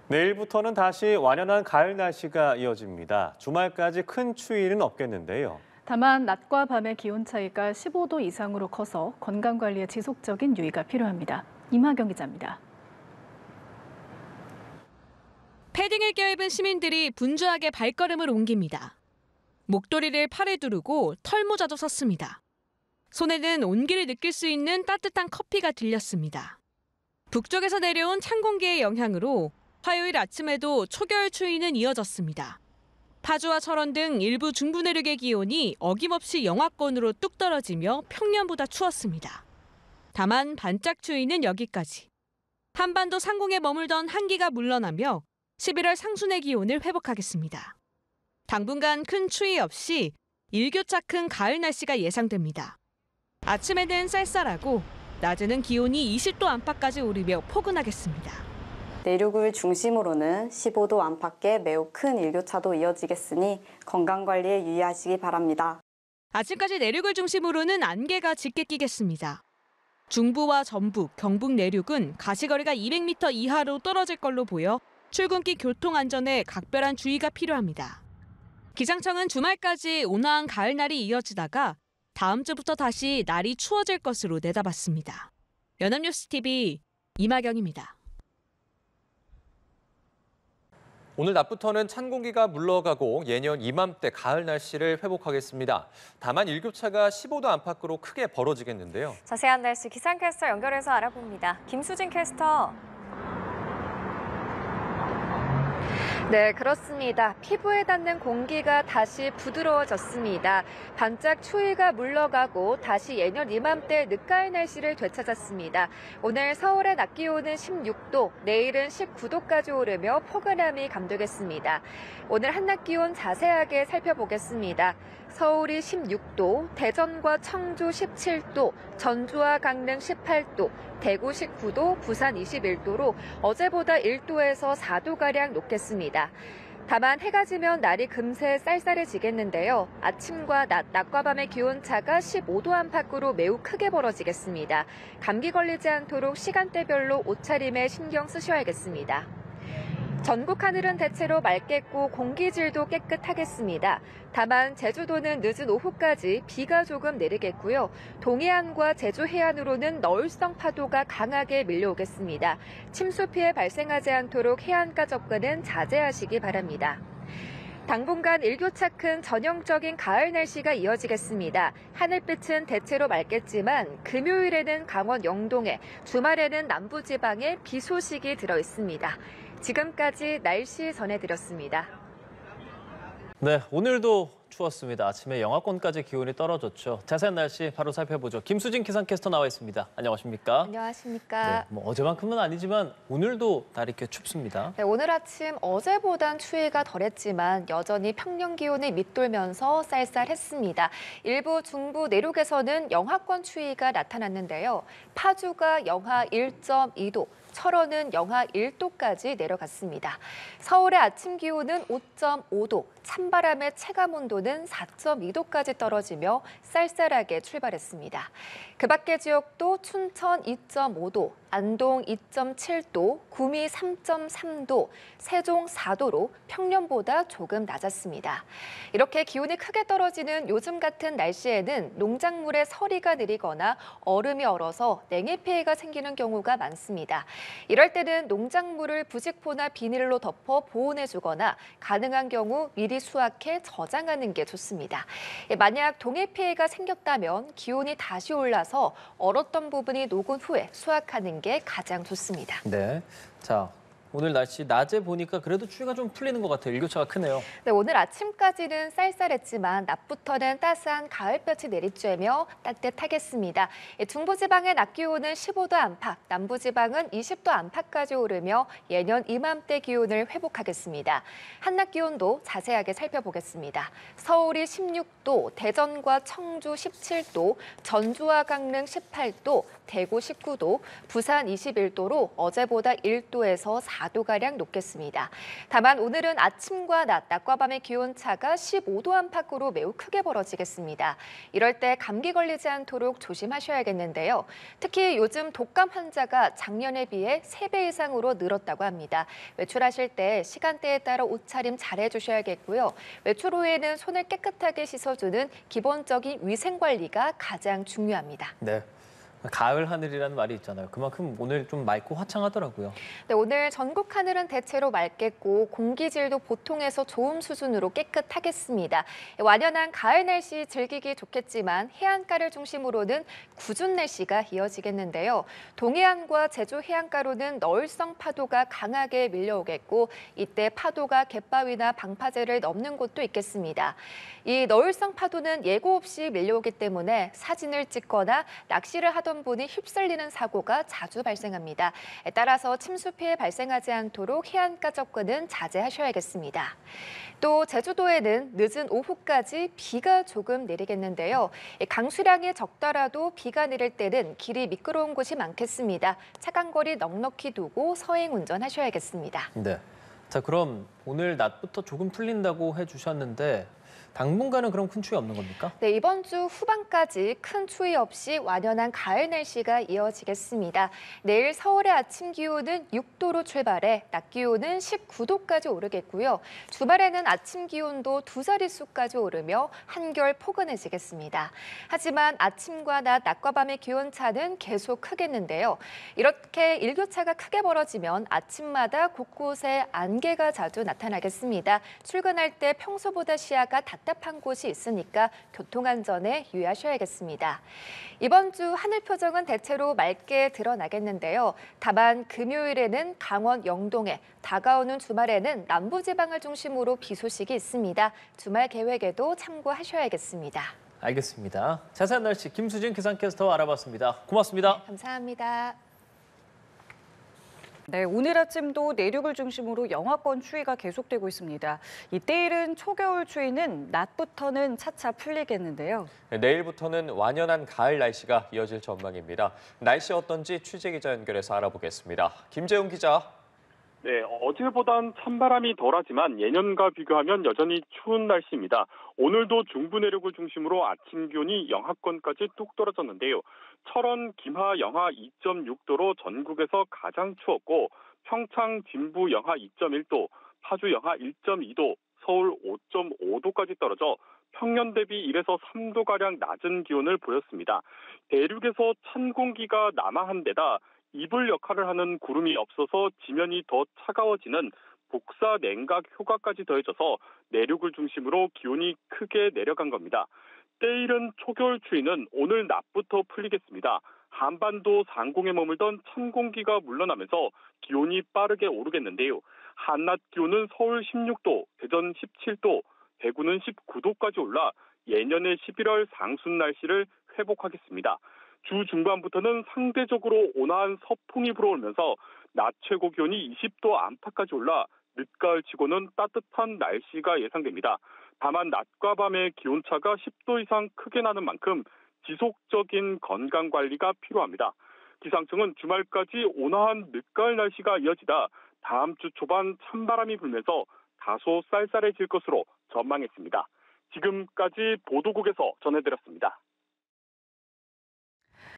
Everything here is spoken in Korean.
내일부터는 다시 완연한 가을 날씨가 이어집니다. 주말까지 큰 추위는 없겠는데요. 다만 낮과 밤의 기온 차이가 15도 이상으로 커서 건강관리에 지속적인 유의가 필요합니다. 임하경 기자입니다. 패딩을 껴입은 시민들이 분주하게 발걸음을 옮깁니다. 목도리를 팔에 두르고 털모자도 썼습니다. 손에는 온기를 느낄 수 있는 따뜻한 커피가 들렸습니다. 북쪽에서 내려온 찬 공기의 영향으로 화요일 아침에도 초겨울 추위는 이어졌습니다. 파주와 철원 등 일부 중부 내륙의 기온이 어김없이 영하권으로 뚝 떨어지며 평년보다 추웠습니다. 다만 반짝 추위는 여기까지. 한반도 상공에 머물던 한기가 물러나며 11월 상순의 기온을 회복하겠습니다. 당분간 큰 추위 없이 일교차 큰 가을 날씨가 예상됩니다. 아침에는 쌀쌀하고 낮에는 기온이 20도 안팎까지 오르며 포근하겠습니다. 내륙을 중심으로는 15도 안팎의 매우 큰 일교차도 이어지겠으니 건강관리에 유의하시기 바랍니다. 아침까지 내륙을 중심으로는 안개가 짙게 끼겠습니다. 중부와 전북, 경북 내륙은 가시거리가 200m 이하로 떨어질 걸로 보여 출근길 교통 안전에 각별한 주의가 필요합니다. 기상청은 주말까지 온화한 가을날이 이어지다가 다음 주부터 다시 날이 추워질 것으로 내다봤습니다. 연합뉴스TV 임하경입니다. 오늘 낮부터는 찬 공기가 물러가고 예년 이맘때 가을 날씨를 회복하겠습니다. 다만 일교차가 15도 안팎으로 크게 벌어지겠는데요. 자세한 날씨 기상캐스터 연결해서 알아봅니다. 김수진 캐스터. 네, 그렇습니다. 피부에 닿는 공기가 다시 부드러워졌습니다. 반짝 추위가 물러가고 다시 예년 이맘때 늦가을 날씨를 되찾았습니다. 오늘 서울의 낮 기온은 16도, 내일은 19도까지 오르며 포근함이 감도겠습니다. 오늘 한낮 기온 자세하게 살펴보겠습니다. 서울이 16도, 대전과 청주 17도, 전주와 강릉 18도, 대구 19도, 부산 21도로 어제보다 1도에서 4도가량 높겠습니다. 다만 해가 지면 날이 금세 쌀쌀해지겠는데요. 아침과 낮과 밤의 기온차가 15도 안팎으로 매우 크게 벌어지겠습니다. 감기 걸리지 않도록 시간대별로 옷차림에 신경 쓰셔야겠습니다. 전국 하늘은 대체로 맑겠고 공기질도 깨끗하겠습니다. 다만 제주도는 늦은 오후까지 비가 조금 내리겠고요. 동해안과 제주 해안으로는 너울성 파도가 강하게 밀려오겠습니다. 침수 피해 발생하지 않도록 해안가 접근은 자제하시기 바랍니다. 당분간 일교차 큰 전형적인 가을 날씨가 이어지겠습니다. 하늘빛은 대체로 맑겠지만 금요일에는 강원 영동에, 주말에는 남부지방에 비 소식이 들어 있습니다. 지금까지 날씨 전해드렸습니다. 네, 오늘도 추웠습니다. 아침에 영하권까지 기온이 떨어졌죠. 자세한 날씨 바로 살펴보죠. 김수진 기상캐스터 나와 있습니다. 안녕하십니까? 안녕하십니까? 네, 어제만큼은 아니지만 오늘도 날이 꽤 춥습니다. 네, 오늘 아침 어제보단 추위가 덜했지만 여전히 평년 기온을 밑돌면서 쌀쌀했습니다. 일부 중부 내륙에서는 영하권 추위가 나타났는데요. 파주가 영하 1.2도, 철원은 영하 1도까지 내려갔습니다. 서울의 아침 기온은 5.5도, 찬바람의 체감온도는 4.2도까지 떨어지며 쌀쌀하게 출발했습니다. 그 밖의 지역도 춘천 2.5도, 안동 2.7도, 구미 3.3도, 세종 4도로 평년보다 조금 낮았습니다. 이렇게 기온이 크게 떨어지는 요즘 같은 날씨에는 농작물에 서리가 내리거나 얼음이 얼어서 냉해 피해가 생기는 경우가 많습니다. 이럴 때는 농작물을 부직포나 비닐로 덮어 보온해주거나 가능한 경우 미리 수확해 저장하는 게 좋습니다. 만약 동해 피해가 생겼다면 기온이 다시 올라서 얼었던 부분이 녹은 후에 수확하는 게 가장 좋습니다. 네, 자 오늘 날씨 낮에 보니까 그래도 추위가 좀 풀리는 것 같아요. 일교차가 크네요. 네, 오늘 아침까지는 쌀쌀했지만 낮부터는 따스한 가을볕이 내리쬐며 따뜻하겠습니다. 중부지방의 낮 기온은 15도 안팎, 남부지방은 20도 안팎까지 오르며 예년 이맘때 기온을 회복하겠습니다. 한낮 기온도 자세하게 살펴보겠습니다. 서울이 16도, 대전과 청주 17도, 전주와 강릉 18도, 대구 19도, 부산 21도로 어제보다 1도에서 4도 4도가량 높겠습니다. 다만 오늘은 아침과 낮과 밤의 기온차가 15도 안팎으로 매우 크게 벌어지겠습니다. 이럴 때 감기 걸리지 않도록 조심하셔야겠는데요. 특히 요즘 독감 환자가 작년에 비해 3배 이상으로 늘었다고 합니다. 외출하실 때 시간대에 따라 옷차림 잘 해주셔야겠고요. 외출 후에는 손을 깨끗하게 씻어주는 기본적인 위생 관리가 가장 중요합니다. 네. 가을 하늘이라는 말이 있잖아요. 그만큼 오늘 좀 맑고 화창하더라고요. 네, 오늘 전국 하늘은 대체로 맑겠고 공기질도 보통에서 좋음 수준으로 깨끗하겠습니다. 완연한 가을 날씨 즐기기 좋겠지만 해안가를 중심으로는 궂은 날씨가 이어지겠는데요. 동해안과 제주 해안가로는 너울성 파도가 강하게 밀려오겠고 이때 파도가 갯바위나 방파제를 넘는 곳도 있겠습니다. 이 너울성 파도는 예고 없이 밀려오기 때문에 사진을 찍거나 낚시를 하던 분이 휩쓸리는 사고가 자주 발생합니다. 따라서 침수 피해 발생하지 않도록 해안가 접근은 자제하셔야겠습니다. 또 제주도에는 늦은 오후까지 비가 조금 내리겠는데요. 강수량이 적더라도 비가 내릴 때는 길이 미끄러운 곳이 많겠습니다. 차간거리 넉넉히 두고 서행 운전하셔야겠습니다. 네. 자, 그럼 오늘 낮부터 조금 풀린다고 해주셨는데 당분간은 그럼 큰 추위 없는 겁니까? 네, 이번 주 후반까지 큰 추위 없이 완연한 가을 날씨가 이어지겠습니다. 내일 서울의 아침 기온은 6도로 출발해 낮 기온은 19도까지 오르겠고요. 주말에는 아침 기온도 2자릿수까지 오르며 한결 포근해지겠습니다. 하지만 아침과 낮과 밤의 기온차는 계속 크겠는데요. 이렇게 일교차가 크게 벌어지면 아침마다 곳곳에 안개가 자주 나타나겠습니다. 출근할 때 평소보다 시야가 답답한 곳이 있으니까 교통안전에 유의하셔야겠습니다. 이번 주 하늘 표정은 대체로 맑게 드러나겠는데요. 다만 금요일에는 강원 영동에, 다가오는 주말에는 남부지방을 중심으로 비 소식이 있습니다. 주말 계획에도 참고하셔야겠습니다. 알겠습니다. 자세한 날씨 김수진 기상캐스터와 알아봤습니다. 고맙습니다. 감사합니다. 네, 오늘 아침도 내륙을 중심으로 영하권 추위가 계속되고 있습니다. 이때일은 초겨울 추위는 낮부터는 차차 풀리겠는데요. 내일부터는 완연한 가을 날씨가 이어질 전망입니다. 날씨 어떤지 취재기자 연결해서 알아보겠습니다. 김재훈 기자. 네, 어제보단 찬바람이 덜하지만 예년과 비교하면 여전히 추운 날씨입니다. 오늘도 중부 내륙을 중심으로 아침 기온이 영하권까지 뚝 떨어졌는데요. 철원, 김하 영하 2.6도로 전국에서 가장 추웠고 평창, 진부 영하 2.1도, 파주 영하 1.2도, 서울 5.5도까지 떨어져 평년 대비 1에서 3도가량 낮은 기온을 보였습니다. 대륙에서 찬 공기가 남하한 데다 이불 역할을 하는 구름이 없어서 지면이 더 차가워지는 복사 냉각 효과까지 더해져서 내륙을 중심으로 기온이 크게 내려간 겁니다. 때일은 초겨울 추위는 오늘 낮부터 풀리겠습니다. 한반도 상공에 머물던 찬 공기가 물러나면서 기온이 빠르게 오르겠는데요. 한낮 기온은 서울 16도, 대전 17도, 대구는 19도까지 올라 예년의 11월 상순 날씨를 회복하겠습니다. 주 중반부터는 상대적으로 온화한 서풍이 불어오면서 낮 최고 기온이 20도 안팎까지 올라 늦가을치고는 따뜻한 날씨가 예상됩니다. 다만 낮과 밤의 기온차가 10도 이상 크게 나는 만큼 지속적인 건강관리가 필요합니다. 기상청은 주말까지 온화한 늦가을 날씨가 이어지다 다음 주 초반 찬바람이 불면서 다소 쌀쌀해질 것으로 전망했습니다. 지금까지 보도국에서 전해드렸습니다.